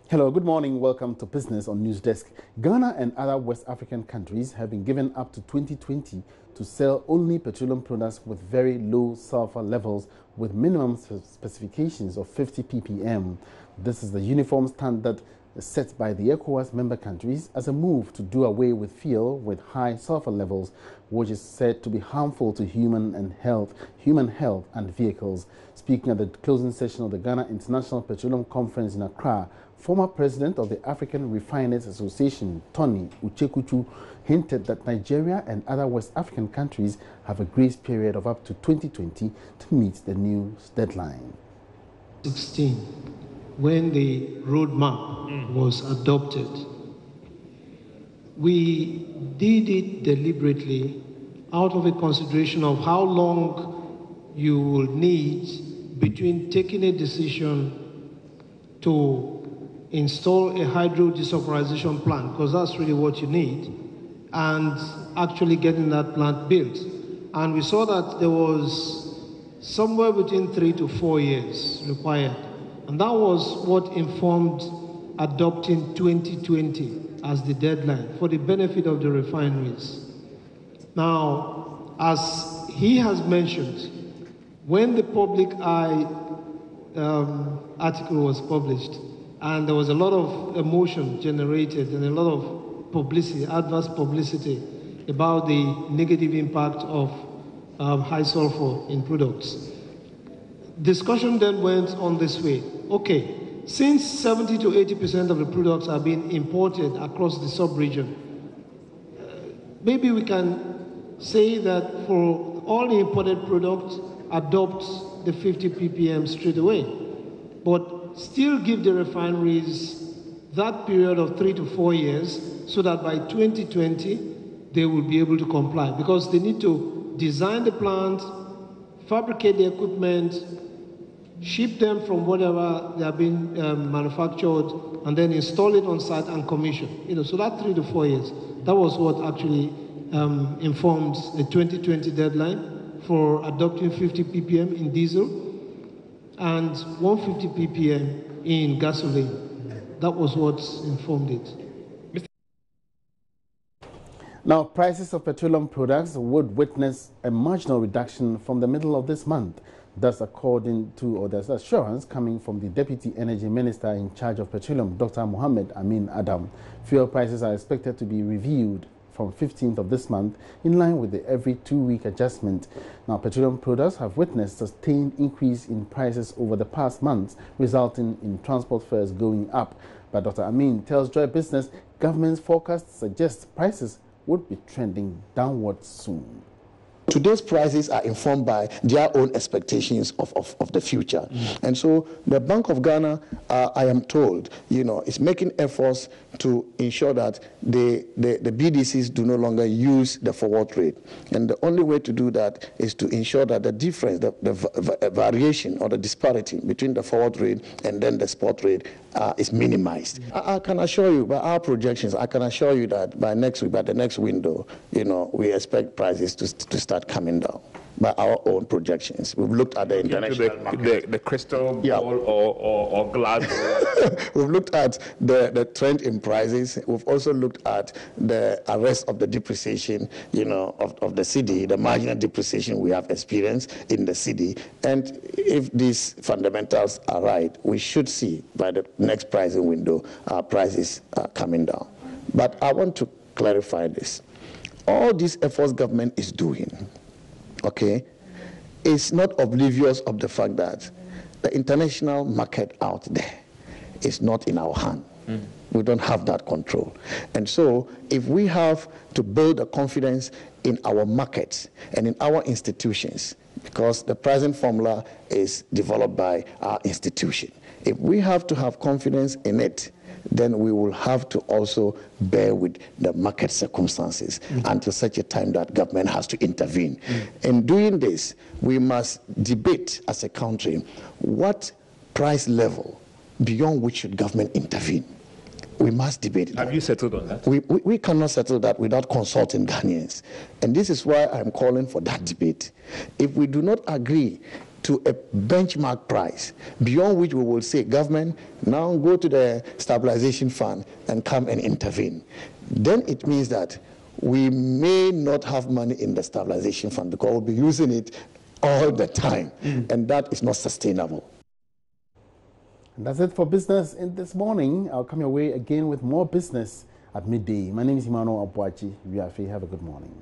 Hello, good morning. Welcome to Business on News Desk. Ghana and other West African countries have been given up to 2020 to sell only petroleum products with very low sulfur levels with minimum specifications of 50 ppm. This is the uniform standard set by the ECOWAS member countries as a move to do away with fuel with high sulfur levels, which is said to be harmful to human health and vehicles. Speaking at the closing session of the Ghana International Petroleum Conference in Accra, former president of the African Refiners Association, Tony Uchekuchu, hinted that Nigeria and other West African countries have a grace period of up to 2020 to meet the new deadline. 16, when the roadmap was adopted, we did it deliberately out of a consideration of how long you will need between taking a decision to install a hydro desulfurization plant, because that's really what you need, and actually getting that plant built. And we saw that there was somewhere between 3 to 4 years required. And that was what informed adopting 2020 as the deadline for the benefit of the refineries. Now, as he has mentioned, when the public eye article was published, and there was a lot of emotion generated and a lot of publicity, adverse publicity, about the negative impact of high sulfur in products. Discussion then went on this way. Okay, since 70 to 80% of the products are being imported across the sub-region, maybe we can say that for all the imported products, adopt the 50 ppm straight away, but still give the refineries that period of 3 to 4 years so that by 2020 they will be able to comply, because they need to design the plant, fabricate the equipment, ship them from whatever they are being manufactured, and then install it on site and commission. So that 3 to 4 years, that was what actually informs the 2020 deadline for adopting 50 ppm in diesel and 150 ppm in gasoline. That was what informed it. Now, prices of petroleum products would witness a marginal reduction from the middle of this month. That's according to, or there's assurance coming from the Deputy Energy Minister in charge of petroleum, Dr. Mohammed Amin Adam. Fuel prices are expected to be reviewed from 15th of this month in line with the every 2-week adjustment. Now, petroleum products have witnessed a sustained increase in prices over the past months, resulting in transport fares going up. But Dr. Amin tells Joy Business government's forecasts suggest prices would be trending downwards soon. Today's prices are informed by their own expectations of the future. And so the Bank of Ghana, I am told, is making efforts to ensure that the BDCs do no longer use the forward rate. And the only way to do that is to ensure that the difference, the variation or the disparity between the forward rate and then the spot rate is minimized. I can assure you, by our projections, I can assure you that by next week, by the next window, we expect prices to start coming down by our own projections. We've looked at the international market. The crystal ball or glass. We've looked at the trend in prices. We've also looked at the arrest of the depreciation, of the cedi, the marginal depreciation we have experienced in the cedi. And if these fundamentals are right, we should see by the next pricing window prices coming down. But I want to clarify this. All these efforts government is doing, is not oblivious of the fact that the international market out there is not in our hand. We don't have that control. And so if we have to build a confidence in our markets and in our institutions, because the pricing formula is developed by our institution, if we have to have confidence in it, then we will have to also bear with the market circumstances until such a time that government has to intervene. In doing this, we must debate as a country what price level beyond which should government intervene. We must debate it. Have you settled on that? We cannot settle that without consulting Ghanaians. And this is why I'm calling for that debate. If we do not agree to a benchmark price, beyond which we will say, government, now go to the stabilization fund and come and intervene. Then it means that we may not have money in the stabilization fund because we'll be using it all the time, and that is not sustainable. And that's it for business in this morning. I'll come your way again with more business at midday. My name is Emmanuel Abuachi. Have a good morning.